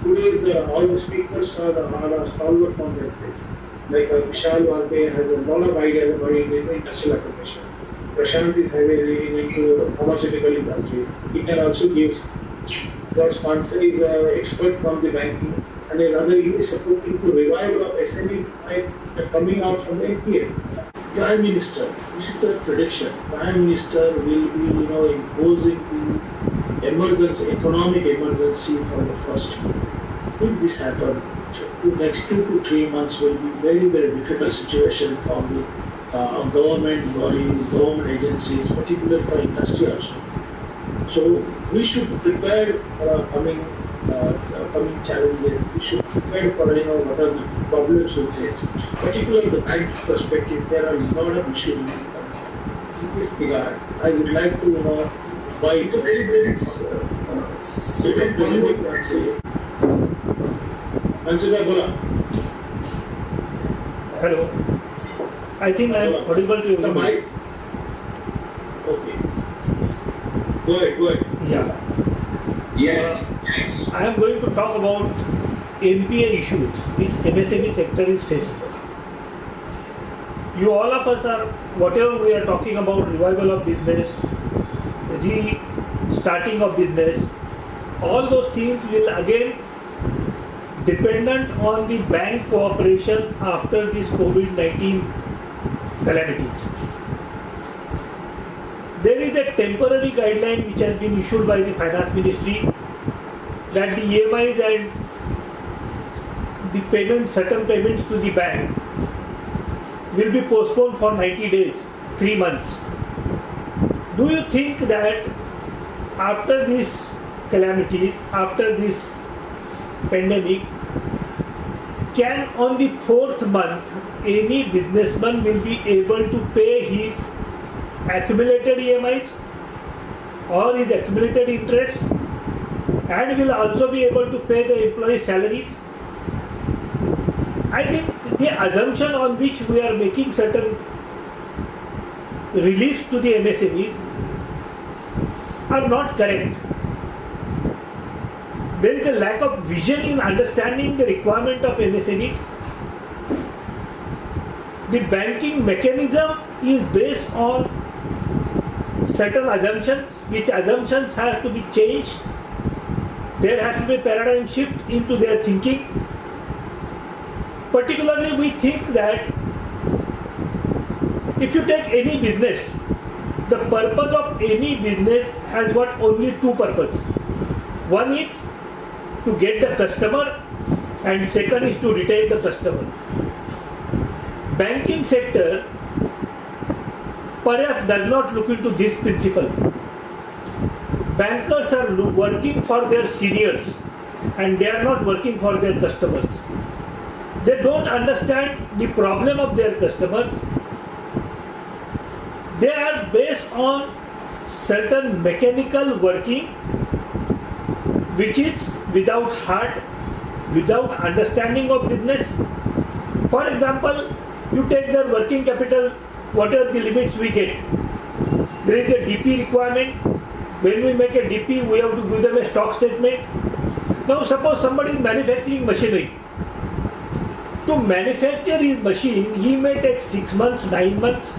Today, all the speakers are stalwart from that field. Like Vishal Walpe has a lot of ideas about industrial application. Prashant is heavily into pharmaceutical industry. He can also give. Vissvas Paanse is an expert from the banking, and another he is supporting to revival of SMEs coming out from the NPA. Prime Minister, this is a prediction. Prime Minister will be, imposing the economic emergency for the first year. If this happens, the next 2 to 3 months will be very, very difficult situation for the government bodies, government agencies, particularly for industry also. So we should prepare for coming challenges. We should prepare for what are the problems we face. Particularly the banking perspective, there are a lot of issues in this regard. I would like to invite Hello. I think I am audible to everybody. Okay. Go ahead. Yeah. Yes. I am going to talk about NPA issues which MSME sector is facing. You all of us are, whatever we are talking about, revival of business, restarting of business, all those things will again dependent on the bank cooperation after this COVID-19 calamities. There is a temporary guideline which has been issued by the Finance Ministry that the EMIs and the certain payments to the bank will be postponed for 90 days, 3 months. Do you think that after these calamities, after this pandemic, can on the 4th month any businessman will be able to pay his accumulated EMIs or his accumulated interest and will also be able to pay the employees' salaries? I think the assumption on which we are making certain reliefs to the MSMEs are not correct. There is a lack of vision in understanding the requirement of MSMEs. The banking mechanism is based on certain assumptions, which assumptions have to be changed. There has to be a paradigm shift into their thinking. Particularly, we think that if you take any business, the purpose of any business has got only 2 purposes. One is to get the customer and second is to retain the customer. Banking sector perhaps does not look into this principle. Bankers are working for their seniors and they are not working for their customers. They don't understand the problem of their customers. They are based on certain mechanical working which is without heart, without understanding of business. For example, you take their working capital, what are the limits we get? There is a DP requirement. When we make a DP, we have to give them a stock statement. Now suppose somebody is manufacturing machinery. To manufacture his machine, he may take 6 months, 9 months.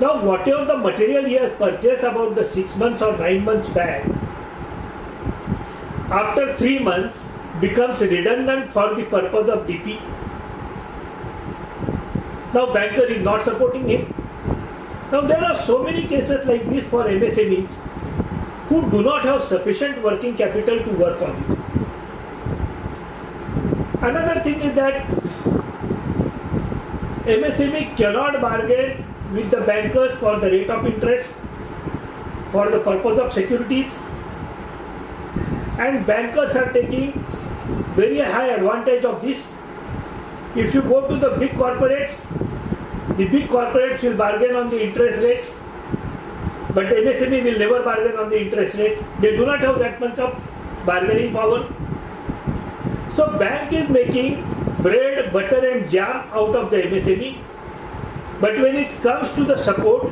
Now whatever the material he has purchased about the 6 months or 9 months back, after 3 months becomes redundant for the purpose of DP. Now banker is not supporting him. Now there are so many cases like this for MSMEs who do not have sufficient working capital to work on it. Another thing is that MSME cannot bargain with the bankers for the rate of interest, for the purpose of securities, and bankers are taking very high advantage of this. If you go to the big corporates will bargain on the interest rate, but MSME will never bargain on the interest rate. They do not have that much of bargaining power. So bank is making bread, butter and jam out of the MSME, but when it comes to the support,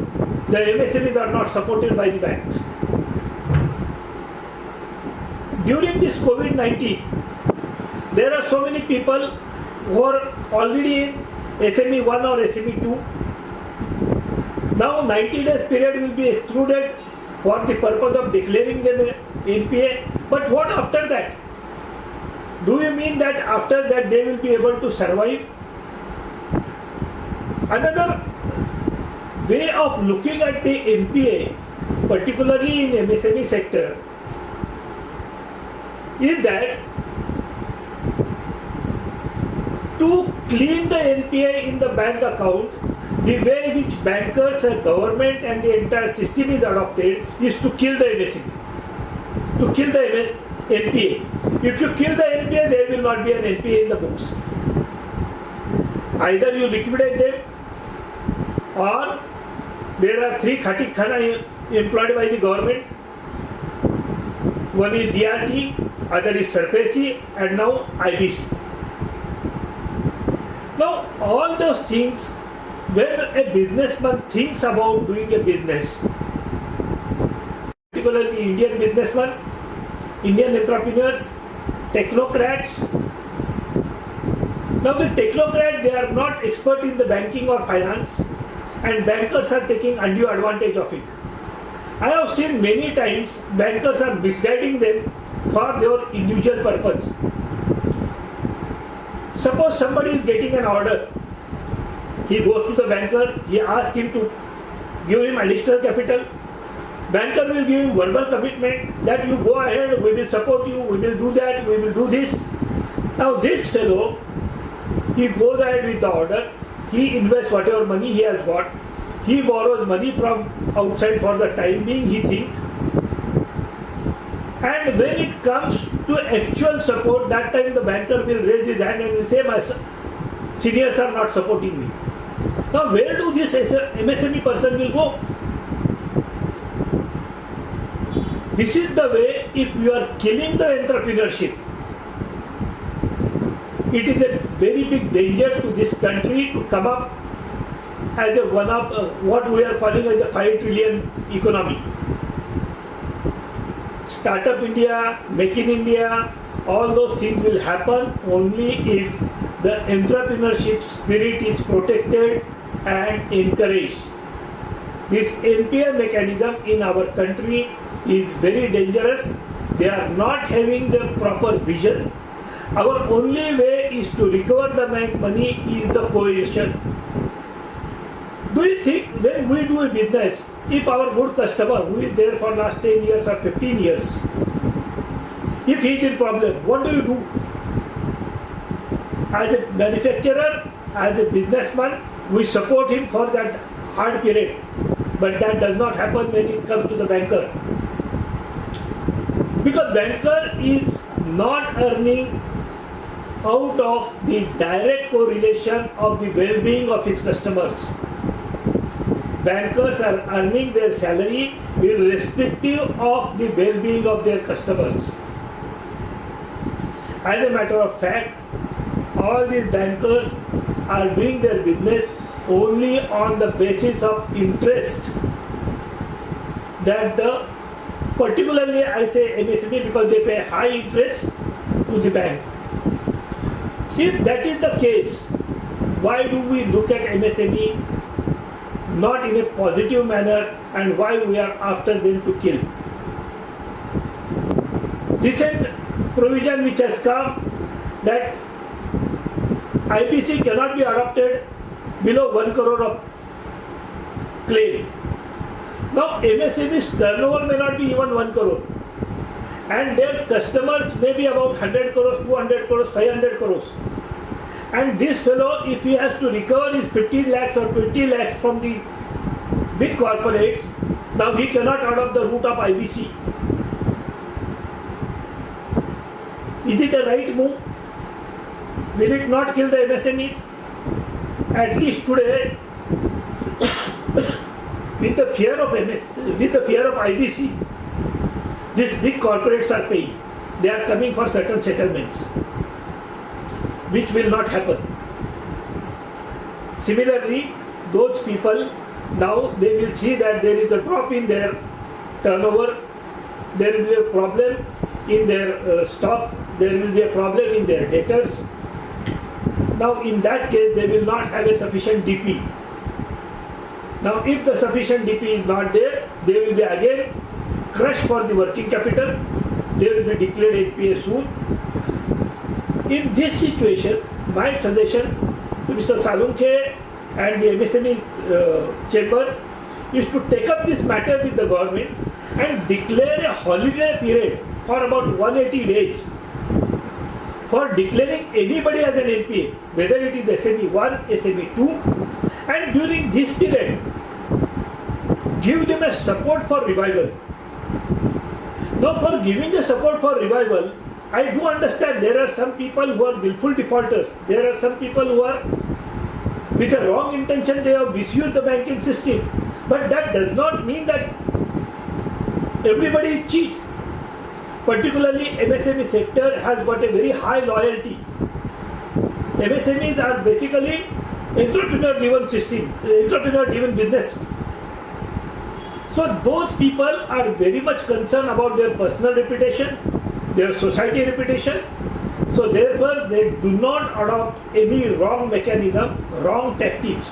the MSMEs are not supported by the banks. During this COVID-19, There are so many people who are already in SME 1 or SME 2. Now 90 days period will be excluded for the purpose of declaring them NPA. But what after that? Do you mean that after that they will be able to survive? Another way of looking at the NPA, particularly in MSME sector, is that to clean the NPA in the bank account, the way which bankers, government and the entire system is adopted is to kill the MSME, to kill the NPA. If you kill the NPA, there will not be an NPA in the books. Either you liquidate them, or there are 3 Khati Khana employed by the government. One is DRT, other is Sarpesi, and now IBC. Now, all those things, when a businessman thinks about doing a business, particularly Indian businessmen, Indian entrepreneurs, technocrats. Now the technocrats, they are not expert in the banking or finance, and bankers are taking undue advantage of it. I have seen many times bankers are misguiding them for their individual purpose. Suppose somebody is getting an order, he goes to the banker, he asks him to give him additional capital. Banker will give him verbal commitment that you go ahead, we will support you, we will do that, we will do this. Now this fellow, he goes ahead with the order, he invests whatever money he has got, he borrows money from outside for the time being, he thinks. And when it comes to actual support, that time the banker will raise his hand and will say, my seniors are not supporting me. Now where do this MSME person will go? This is the way, if you are killing the entrepreneurship, it is a very big danger to this country to come up as a one of what we are calling as a 5 trillion economy. Startup India, Make in India, all those things will happen only if the entrepreneurship spirit is protected and encouraged. This NPA mechanism in our country is very dangerous. They are not having the proper vision. Our only way is to recover the bank money is the coercion. Do you think when we do a business, if our good customer who is there for last 10 years or 15 years, if he is in problem, what do you do? As a manufacturer, as a businessman, we support him for that hard period. But that does not happen when it comes to the banker. Because banker is not earning out of the direct correlation of the well-being of his customers. Bankers are earning their salary irrespective of the well-being of their customers. As a matter of fact, all these bankers are doing their business only on the basis of interest that the, particularly I say MSME because they pay high interest to the bank. If that is the case, why do we look at MSME not in a positive manner and why we are after them to kill? Recent provision which has come that IBC cannot be adopted below 1 crore of claim. Now MSME's turnover may not be even 1 crore and their customers may be about 100 crores, 200 crores, 500 crores. And this fellow, if he has to recover his 15 lakhs or 20 lakhs from the big corporates, now he cannot adopt the route of IBC. Is it a right move? Will it not kill the MSMEs? At least today, with the fear of IBC, these big corporates are paying. They are coming for certain settlements, which will not happen. Similarly, those people, now they will see that there is a drop in their turnover, there will be a problem in their stock there will be a problem in their debtors. Now in that case they will not have a sufficient DP. Now if the sufficient DP is not there, they will be again crushed for the working capital. They will be declared NPA soon. In this situation, my suggestion to Mr. Salunke and the MSME chamber is to take up this matter with the government and declare a holiday period for about 180 days for declaring anybody as an NPA, whether it is SME 1, SME 2, and during this period, give them a support for revival. Now, for giving the support for revival, I do understand there are some people who are willful defaulters. There are some people who are, with a wrong intention, they have misused the banking system. But that does not mean that everybody is cheat. Particularly MSME sector has got a very high loyalty. MSMEs are basically entrepreneur-driven system, entrepreneur-driven businesses. So those people are very much concerned about their personal reputation, their society reputation. So therefore they do not adopt any wrong mechanism, wrong tactics.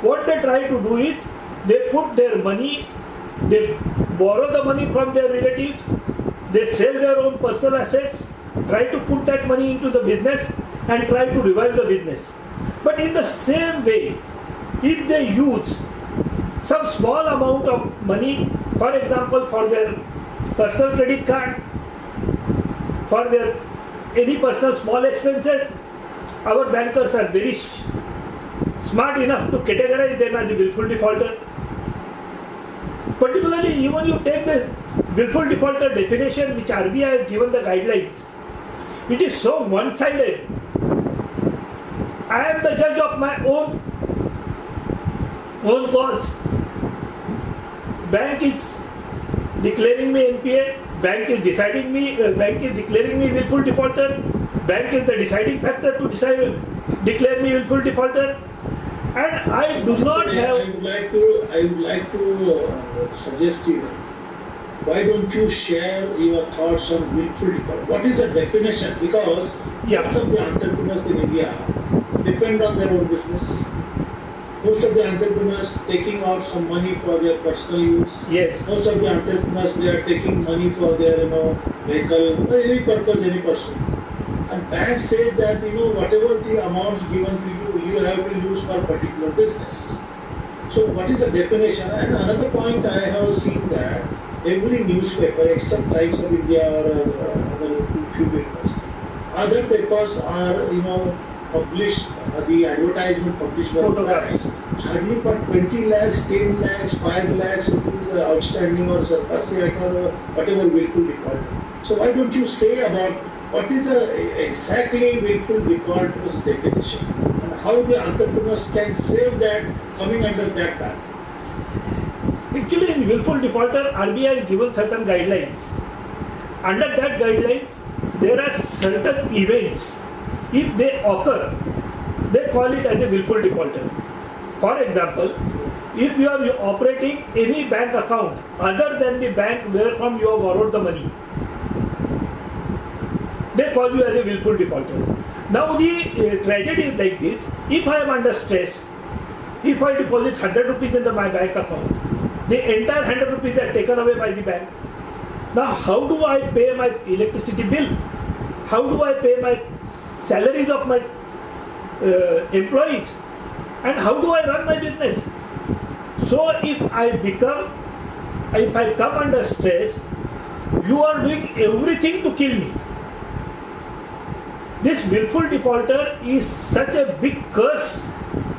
What they try to do is they put their money, they borrow the money from their relatives, they sell their own personal assets, try to put that money into the business and try to revive the business. But in the same way, if they use some small amount of money, for example, for their personal credit card, for their any personal small expenses, our bankers are very smart enough to categorize them as a willful defaulter. Particularly, even you take the willful defaulter definition which RBI has given the guidelines, it is so one-sided. I am the judge of my own cause. Bank is declaring me NPA, bank is declaring me willful defaulter, bank is the deciding factor to declare me willful defaulter, and I do not have. I would like to suggest you, why don't you share your thoughts on willful default? What is the definition? Because most of the entrepreneurs in India depend on their own business. Most of the entrepreneurs taking out some money for their personal use. Yes. Most of the entrepreneurs, they are taking money for their vehicle, or any purpose, any person. And banks say that whatever the amount given to you, you have to use for particular business. So what is the definition? And another point, I have seen that every newspaper except Times of India or other few papers, other papers are published, the advertisement published by the banks, hardly but 20 lakhs, 10 lakhs, 5 lakhs rupees outstanding or surplus or whatever willful default. So why don't you say about what is exactly willful default definition and how the entrepreneurs can save that coming under that ban? Actually, in willful defaulter, RBI has given certain guidelines. Under that guidelines, there are certain events. If they occur, they call it as a willful defaulter. For example, if you are operating any bank account other than the bank where from you have borrowed the money, they call you as a willful defaulter. Now the tragedy is like this: if I am under stress, if I deposit 100 rupees in my bank account, the entire 100 rupees are taken away by the bank. Now how do I pay my electricity bill? How do I pay my salaries of my employees? And how do I run my business? So if I come under stress, you are doing everything to kill me. This willful defaulter is such a big curse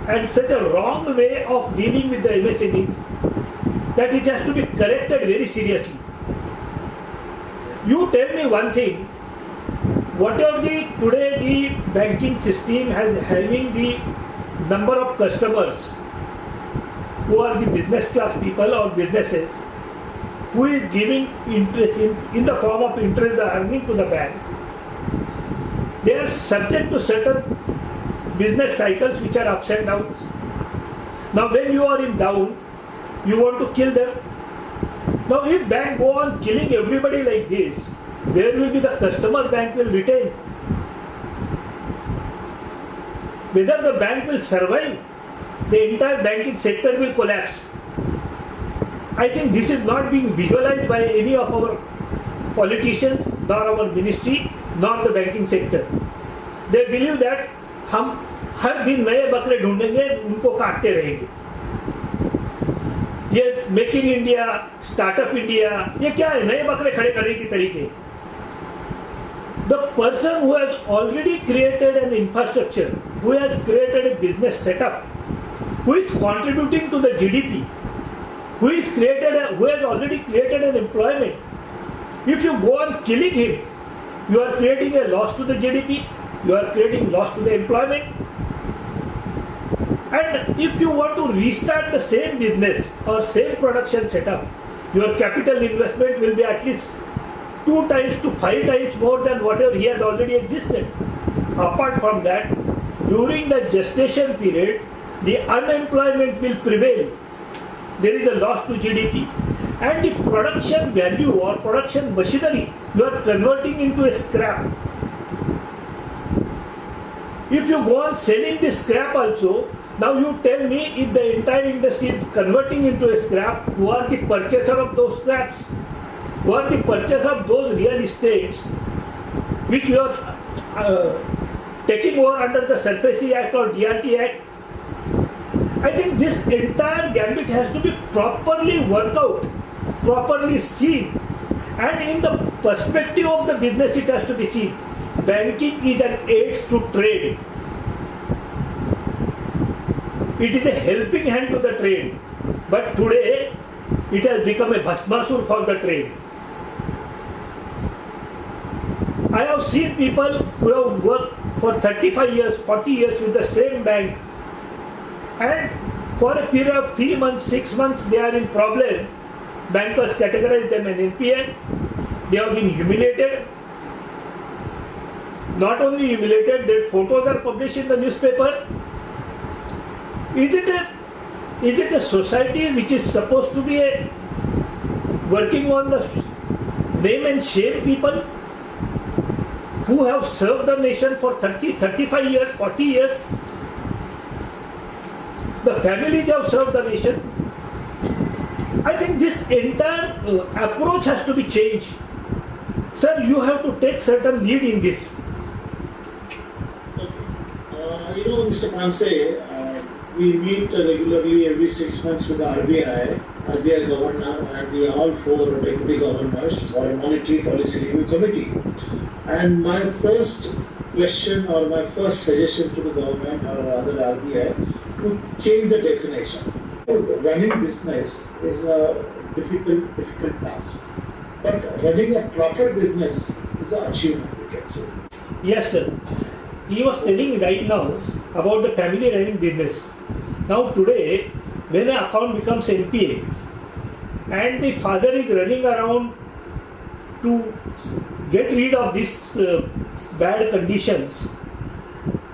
and such a wrong way of dealing with the MSMEs that it has to be corrected very seriously. You tell me one thing, whatever today the banking system has having the number of customers who are the business class people or businesses who is giving interest in the form of interest earning to the bank, they are subject to certain business cycles which are ups and downs. Now when you are in down, you want to kill them. Now if bank go on killing everybody like this, where will be the customer bank will retain? Whether the bank will survive, the entire banking sector will collapse. I think this is not being visualized by any of our politicians, nor our ministry, nor the banking sector. They believe that हम हर दिन नए बकरे ढूंढेंगे, उनको काटते रहेंगे. ये make in India, startup India, ये क्या है? नए बकरे खड़े करने की तरीके. The person who has already created an infrastructure, who has created a business setup, who is contributing to the GDP, who has already created an employment. If you go on killing him, you are creating a loss to the GDP, you are creating loss to the employment. And if you want to restart the same business or same production setup, your capital investment will be at least 2 times to 5 times more than whatever he has already existed. Apart from that, during the gestation period, the unemployment will prevail. There is a loss to GDP. And the production value or production machinery, you are converting into a scrap. If you go on selling this scrap also, now you tell me, if the entire industry is converting into a scrap, who are the purchaser of those scraps? Who are the purchaser of those real estates which you are taking over under the SARFAESI Act or DRT Act? I think this entire gambit has to be properly worked out, properly seen, and in the perspective of the business it has to be seen. Banking is an aid to trade. It is a helping hand to the trade. But today, it has become a bhasmasur for the trade. I have seen people who have worked for 35 years, 40 years with the same bank, and for a period of 3 months, 6 months, they are in problem. Bankers categorize them as NPA. They have been humiliated. Not only humiliated, their photos are published in the newspaper. Is it a society which is supposed to be working on the name and shame people who have served the nation for 30, 35 years, 40 years? The families have served the nation. I think this entire approach has to be changed. Sir, you have to take certain lead in this. Mr. Paanse, we meet regularly every 6 months with the RBI governor, and the all 4 deputy governors for a monetary policy review committee. And my first question or my first suggestion to the government or other RBI to change the definition. Running business is a difficult task, but running a proper business is an achievement, we can say. Yes, sir. He was telling right now about the family running business. Now today, when an account becomes NPA and the father is running around to get rid of these bad conditions,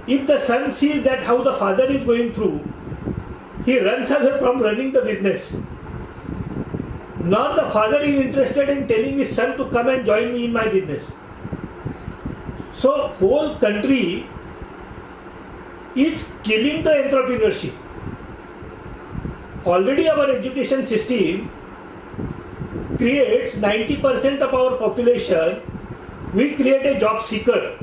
if the son sees that how the father is going through, he runs away from running the business. Nor the father is interested in telling his son to come and join me in my business. So whole country is killing the entrepreneurship. Already our education system creates 90% of our population, we create a job seeker.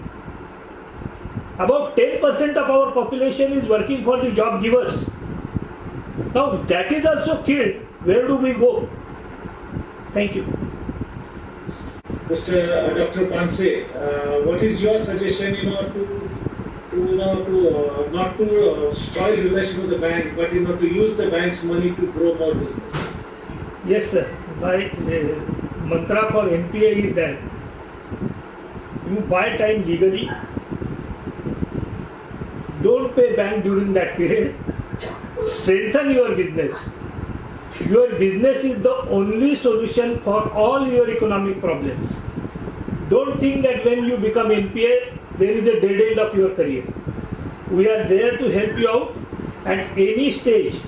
About 10% of our population is working for the job givers. Now that is also killed. Where do we go? Thank you. Mr. Dr. Paanse, what is your suggestion not to spoil relation with the bank, but to use the bank's money to grow more business? Yes, sir. My mantra for NPA is that you buy time legally, don't pay bank during that period, strengthen your business. Your business is the only solution for all your economic problems. Don't think that when you become NPA, there is a dead end of your career. We are there to help you out. At any stage,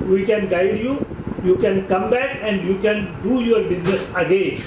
we can guide you. You can come back and you can do your business again.